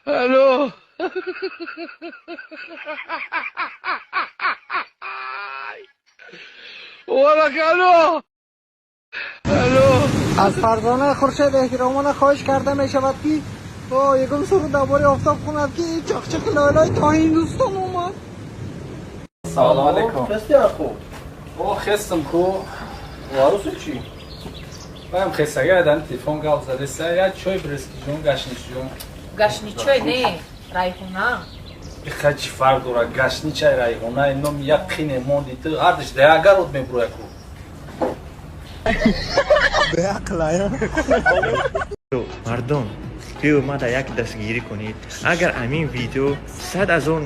الو ولك الو از فرزانه خورشید احترامانه خواهش کرده می شود که یکم سرود درباره آفتاب خوند که چاقچاق لالای تا هندوستان اومد. سلام علیکم. خستی اخو خستم کو واروسو چی؟ بایم خستگی دادن تلفن گال زده سه یا چای برسکی جون گشنی جون گشنی چای نه رایحونه خچ فرق داره گشنی چای رایحونه اینم یقینه موندی تو هردش دیگر رود میبروه کو به عقل مردم بیو ما در یک دستگیری کنید. اگر همین ویدیو 100,000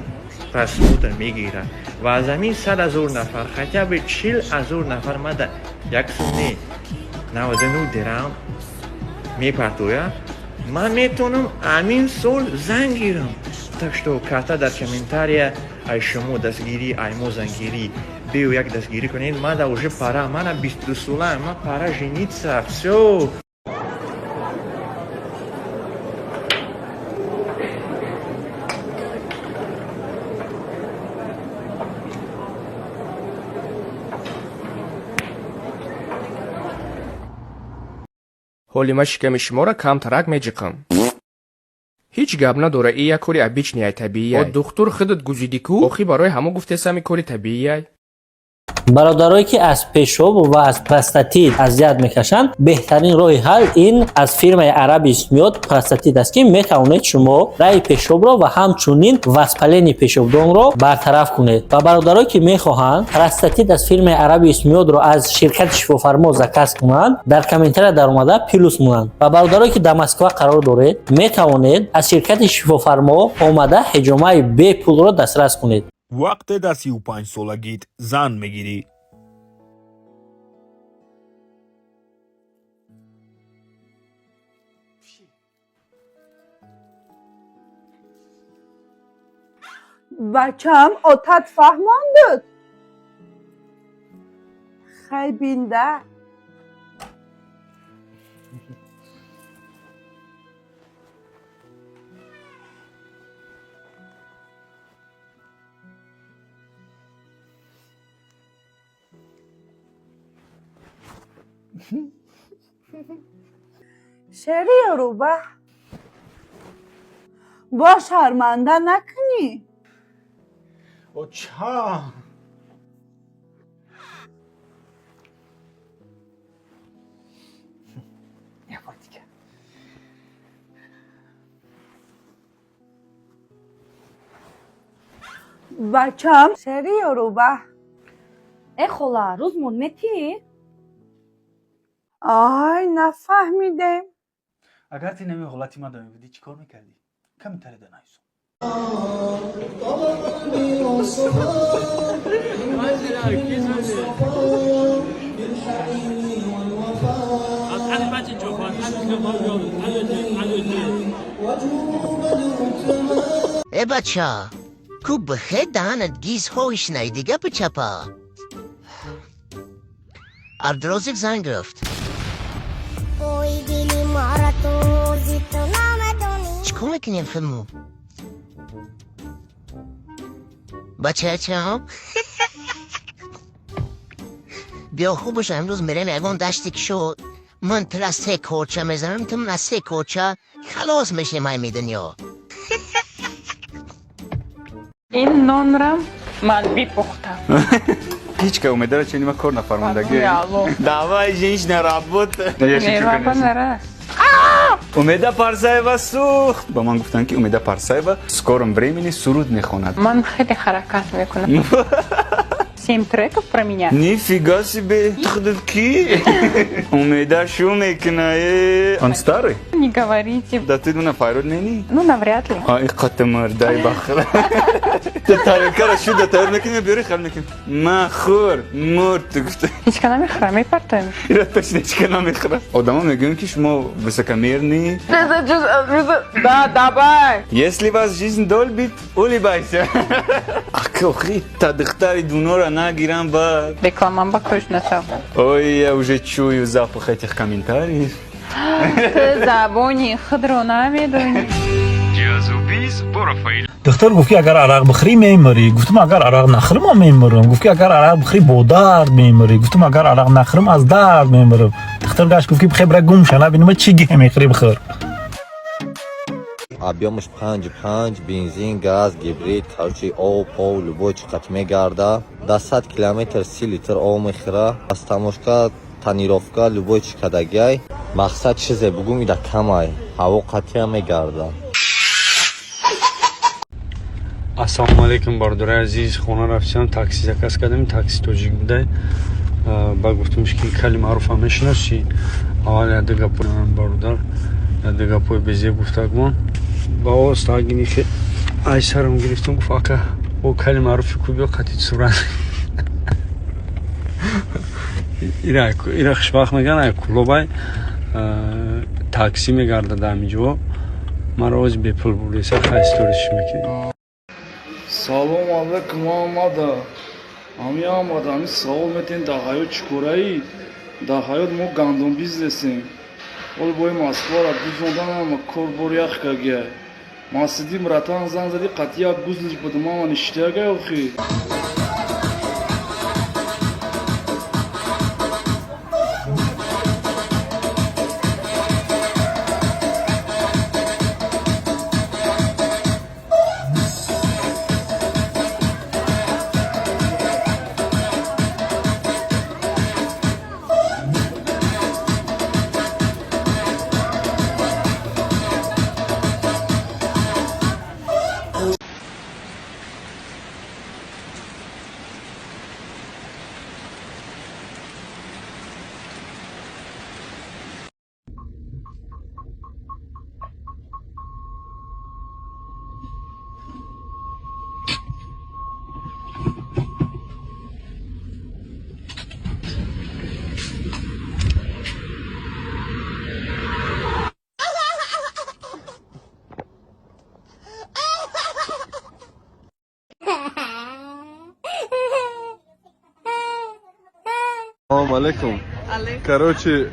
پسموت میگیره و از همین 100,000 نفر خطا به 40,000 نفر ما در یک سونه 99 درام میپرتویا من میتونم همین سال زن گیرم. تکشتو کاتا در کامنتاریا ای شما دستگیری ای مو زنگیری بیو یک دستگیری کنید. ما در اوجه پارا من 22 ساله ما پارا جنید سفسو ҳоли ма шиками шуморо камтарак меҷиқам. ҳеҷ гап надора и як кори обичнияй табиияй. духтур худат гузиди ку? охи барои ҳамо гуфтесами кори табиияй. برادرایی که از پیشاب و از پروستاتیت اذیت میکشند بهترین راه حل این از فیرمای عربی میاد پروستاتیت است که میتوانید شما رای پیشاب را و همچنین وسپلین پیشابدان را برطرف کنید. و برادرایی که میخواهند پروستاتیت از فیرمای عربی میاد را از شرکت شفافرما زکاس کنند در کامنتر در اومده پلوس مونند. و برادرایی که در مسکو قرار دارید میتوانید از شرکت شفافرما اومده حجامه بی پول را دسترس کنید. وقت در 35 سالگیت زن میگیری. بچم آتت فهماندد خی بینده شری رو با شرمنده نکنی اچھا بچم شری رو ای خولا روز مونمتی؟ آی نفهمیدم اگر تی نمی غلطی ما دارمی بودی چی کار میکردی؟ کمی تره دنایسو ای بچه کو بخیر دهنت گیز هوش نیدیگه بچپا عبدالرازق زنگ گرفت چکو میکنیم فیلمو؟ بچه هم؟ بیا خوبش امروز میرم یکون دشتی که شد من پلاس 3 کوچه میزنم تو من از 3 کوچه خلاص میشه مای میدنیا این نان را من بیپختم هیچ که امیده چنین ما کار نفرماندگی دعوای جنش نرابط نرابط نره امیده پارسایبا سوخت با من گفتن که امیده پارسایبا سکورم بریمینی سرود میخوند من خیلی حرکت میکنم 7 треков про меня. Нифига себе, ки. Умеда шум мекнае. Он старый? Не говорите. Да ты на Файрод не? Ну, навряд ли. Ай, катамар, дай бахра. Ты тарикара шуда тармекин бери халмекин. Махур, мурт. Ичкана мехра, мепартем. Я точно ичкана мехра. Одама мегун ки шмо высокомерный. Да, давай. Если вас жизнь долбит, улыбайся. Ахохи, тадыхтари дунора нагирам ба. Рекламам точно сам. Ой, я уже чую запах этих комментариев. Ты забони хадро медуни. دختر گفت که اگر عرق بخوری میمری. گفتم اگر عرق نخورم میمرم. گفت که اگر عرق بخوری با درد میمری. گفتم اگر عرق نخورم از درد میمرم. دختر گشت گفت که بخیر برای گم شو نبینم چی گه میخوری بخور. объемش 5 бензин, газ, гибрид, короче, об, любой чиқат мегарда. До 100 километр 30 литр об мехира. Растаможка, тонировка, любой чиқадагай. мақсад чизе бугум ида камай. ҳаво қатия мегарда. ассалому алейкум бардораи азиз. хона рафтам такси заказ кардам. такси тоҷик будай. ба гуфтумш ки кали маъруфа мешиносӣ. аввал яда гапои бародар яда гапои безе гуфтагмон. باز تاگینی که ای سرم گرفتم گفت آقا او کلی معروفی کو بیا قطعی صورت ایره خوشبخت میگن ای کلوبای تاکسی میگرده دمیجو مرا از بیپل بولیسه خیستورش میکنی سلام علیکم آمده امی آمده امی سوال میتین در حیات چکورایی در حیات ما گندم بیزنسیم ولی باید مسکوه را دوزوندن اما کار باریخ که масидим ратан зан зади қатия гузлиш будмама ништяга охи سلام علیکم. короче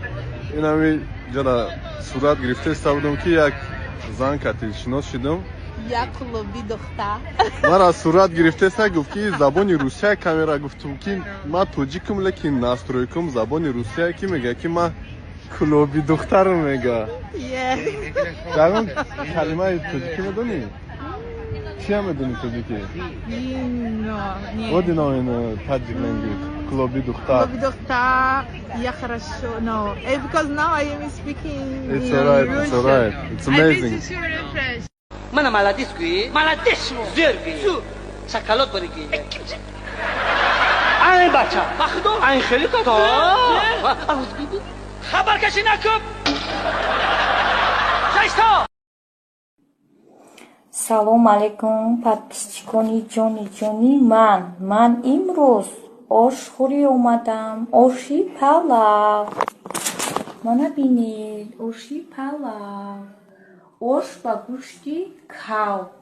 اینمی جدا صورت گرفته استادم که یک زن کاتیل شناس شدم یک کلوبی دختر مرا صورت گرفته است گفت که زبان روسیه کامera گفتم که ما توجیکم لیکن ناسترویکم زبان روسیه کی میگه که ما کلوبی دختر میگه جوان کلمه توجیکی میدونی چی میدونی توجیکی what do you know in Tajik language کلوبی دختر yeah хорошо no because now I am speaking it's alright it's amazing من مالادیسکی مالادیسمو زرگی سکالوت بریگی این بچه مخدوم این خیلی کتا خبر کشی نکن شایستا салом алейкум подписчикони ҷони ман имрӯз ош хӯрӣ омадам оши палав мана бинед оши палав ош ба гӯшти кавк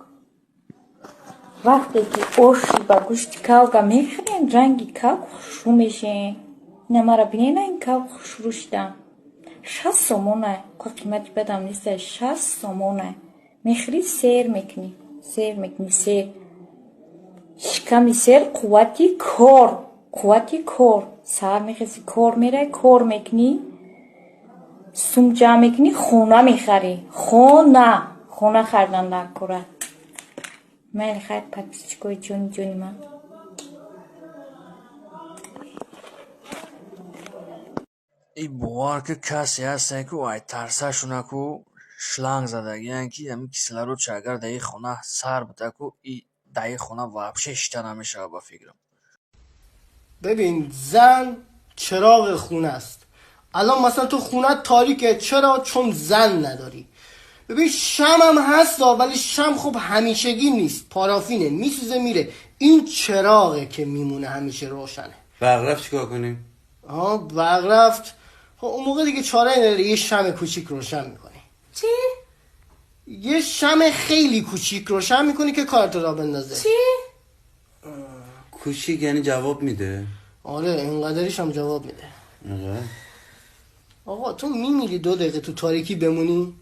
вақте ки оши ба гӯшти кавка мехӯрем ранги кавк хушрӯ мешавад ина мара бинена ин кавк хушрӯ шудам 6 сомона ко қимати бадам неста 6 сомона мехӯри сер мекунӣ сер шиками сер қуввати кор сар мехеси кор мерай кор мекунӣ сум ҷамъ мекунӣ хона мехарӣ хона хардан дар кора майли хайр подписчикои ҷони ман ای باور که کسی هستن که ای ترسشونه که шланг задагиян ки ҳамин кислород агар дар хона сар буда ку и дар хона вообще шита намешавад ба фикрам ببین زن چراغ خونه است. الان مثلا تو خونه تاریکه، چرا؟ چون زن نداری. ببین شم هم هست ولی شم خب همیشگی نیست، پارافینه، میسوزه میره. این چراغه که میمونه همیشه روشنه. برق رفت چیکار کنیم؟ برق رفت خب اون موقع دیگه چاره نداره، یه شم کوچیک روشن میکنی. چی؟ یه شم خیلی کوچیک روشن میکنی که کارت را بندازه. چی؟ کوچیک یعنی جواب میده؟ آره اینقدرش هم جواب میده. آره. آقا تو میمیری 2 دقیقه تو تاریکی بمونی؟